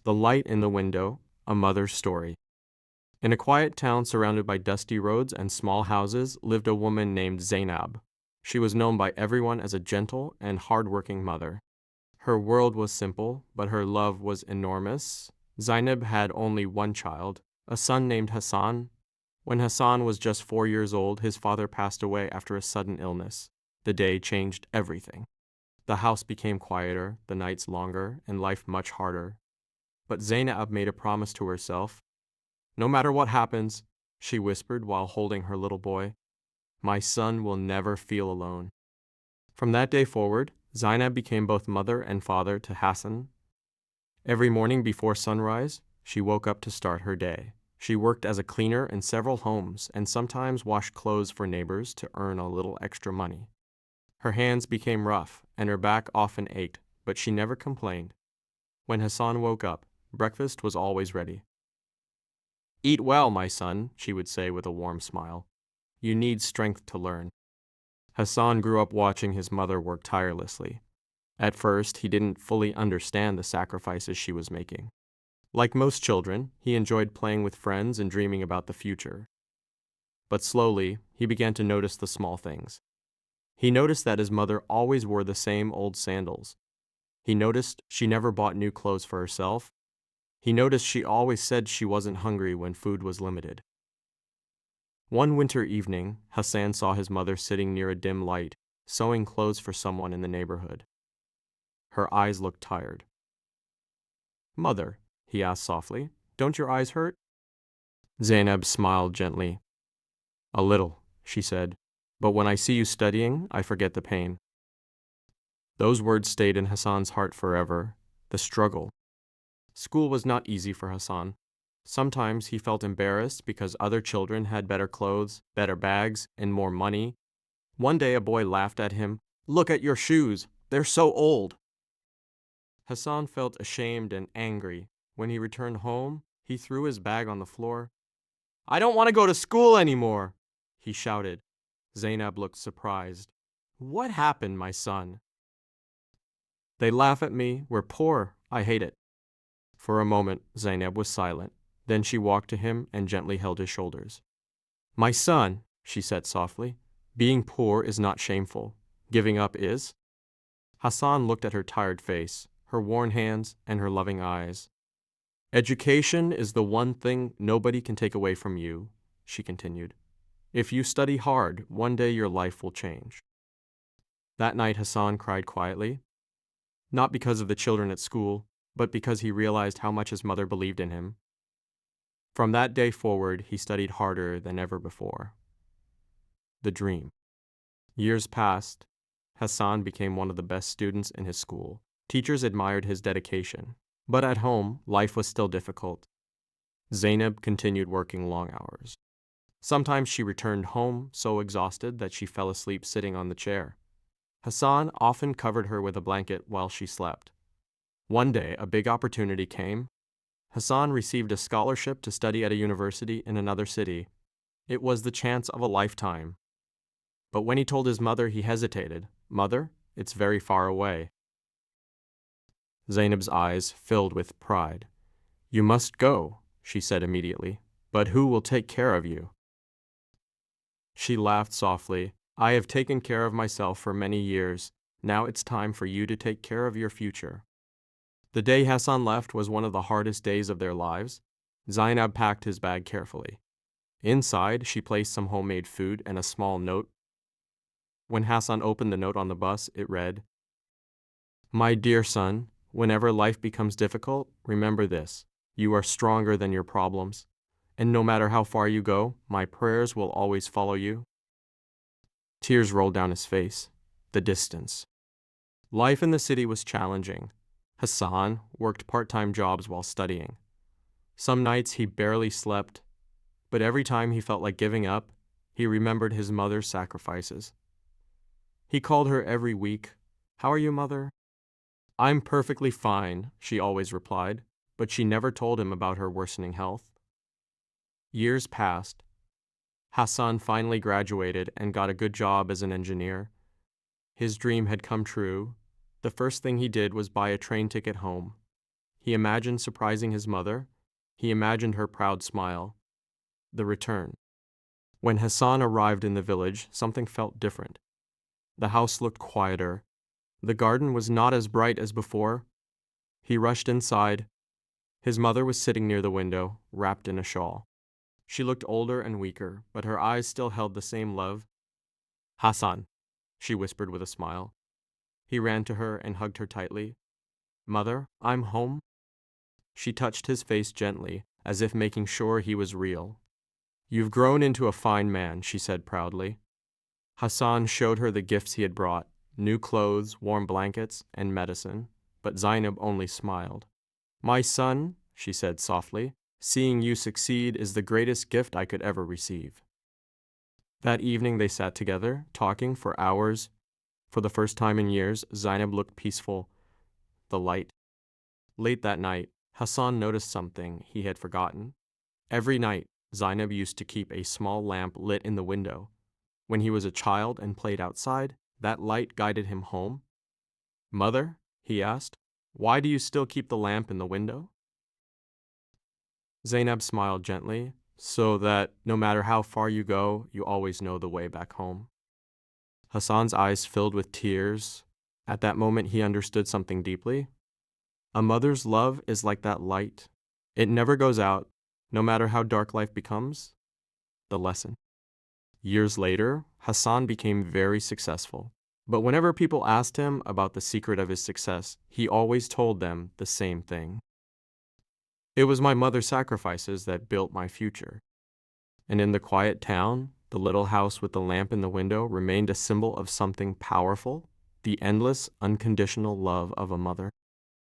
The Light in the Window, A Mother's Story. In a quiet town surrounded by dusty roads and small houses lived a woman named Zainab. She was known by everyone as a gentle and hardworking mother. Her world was simple, but her love was enormous. Zainab had only one child, a son named Hassan. When Hassan was just 4 years old, his father passed away after a sudden illness. The day changed everything. The house became quieter, the nights longer, and life much harder. But Zainab made a promise to herself. No matter what happens, she whispered while holding her little boy, my son will never feel alone. From that day forward, Zainab became both mother and father to Hassan. Every morning before sunrise, she woke up to start her day. She worked as a cleaner in several homes and sometimes washed clothes for neighbors to earn a little extra money. Her hands became rough and her back often ached, but she never complained. When Hassan woke up, breakfast was always ready. Eat well, my son, she would say with a warm smile. You need strength to learn. Hassan grew up watching his mother work tirelessly. At first, he didn't fully understand the sacrifices she was making. Like most children, he enjoyed playing with friends and dreaming about the future. But slowly, he began to notice the small things. He noticed that his mother always wore the same old sandals. He noticed she never bought new clothes for herself. He noticed she always said she wasn't hungry when food was limited. One winter evening, Hassan saw his mother sitting near a dim light, sewing clothes for someone in the neighborhood. Her eyes looked tired. Mother, he asked softly, don't your eyes hurt? Zainab smiled gently. A little, she said, but when I see you studying, I forget the pain. Those words stayed in Hassan's heart forever, the struggle. School was not easy for Hassan. Sometimes he felt embarrassed because other children had better clothes, better bags, and more money. One day a boy laughed at him. Look at your shoes, they're so old. Hassan felt ashamed and angry. When he returned home, he threw his bag on the floor. I don't want to go to school anymore, he shouted. Zainab looked surprised. What happened, my son? They laugh at me, we're poor, I hate it. For a moment, Zainab was silent. Then she walked to him and gently held his shoulders. My son, she said softly, being poor is not shameful. Giving up is. Hassan looked at her tired face, her worn hands, and her loving eyes. Education is the one thing nobody can take away from you, she continued. If you study hard, one day your life will change. That night Hassan cried quietly, not because of the children at school, but because he realized how much his mother believed in him. From that day forward, he studied harder than ever before. The dream. Years passed. Hassan became one of the best students in his school. Teachers admired his dedication. But at home, life was still difficult. Zainab continued working long hours. Sometimes she returned home so exhausted that she fell asleep sitting on the chair. Hassan often covered her with a blanket while she slept. One day, a big opportunity came. Hassan received a scholarship to study at a university in another city. It was the chance of a lifetime. But when he told his mother, he hesitated. Mother, it's very far away. Zainab's eyes filled with pride. You must go, she said immediately. But who will take care of you? She laughed softly. I have taken care of myself for many years. Now it's time for you to take care of your future. The day Hassan left was one of the hardest days of their lives. Zainab packed his bag carefully. Inside, she placed some homemade food and a small note. When Hassan opened the note on the bus, it read, My dear son, whenever life becomes difficult, remember this. You are stronger than your problems. And no matter how far you go, my prayers will always follow you. Tears rolled down his face. The distance. Life in the city was challenging. Hassan worked part-time jobs while studying. Some nights he barely slept, but every time he felt like giving up, he remembered his mother's sacrifices. He called her every week. How are you, mother? I'm perfectly fine, she always replied, but she never told him about her worsening health. Years passed. Hassan finally graduated and got a good job as an engineer. His dream had come true. The first thing he did was buy a train ticket home. He imagined surprising his mother. He imagined her proud smile. The return. When Hassan arrived in the village, something felt different. The house looked quieter. The garden was not as bright as before. He rushed inside. His mother was sitting near the window, wrapped in a shawl. She looked older and weaker, but her eyes still held the same love. "Hassan," she whispered with a smile. He ran to her and hugged her tightly. "Mother, I'm home." She touched his face gently, as if making sure he was real. "You've grown into a fine man," she said proudly. Hassan showed her the gifts he had brought: new clothes, warm blankets, and medicine, but Zainab only smiled. "My son," she said softly, "seeing you succeed is the greatest gift I could ever receive." That evening they sat together, talking for hours. For the first time in years, Zainab looked peaceful. The light. Late that night, Hassan noticed something he had forgotten. Every night, Zainab used to keep a small lamp lit in the window. When he was a child and played outside, that light guided him home. "Mother," he asked, "why do you still keep the lamp in the window?" Zainab smiled gently, "So that no matter how far you go, you always know the way back home." Hassan's eyes filled with tears. At that moment, he understood something deeply. A mother's love is like that light. It never goes out, no matter how dark life becomes. The lesson. Years later, Hassan became very successful. But whenever people asked him about the secret of his success, he always told them the same thing. "It was my mother's sacrifices that built my future." And in the quiet town, the little house with the lamp in the window remained a symbol of something powerful: the endless, unconditional love of a mother.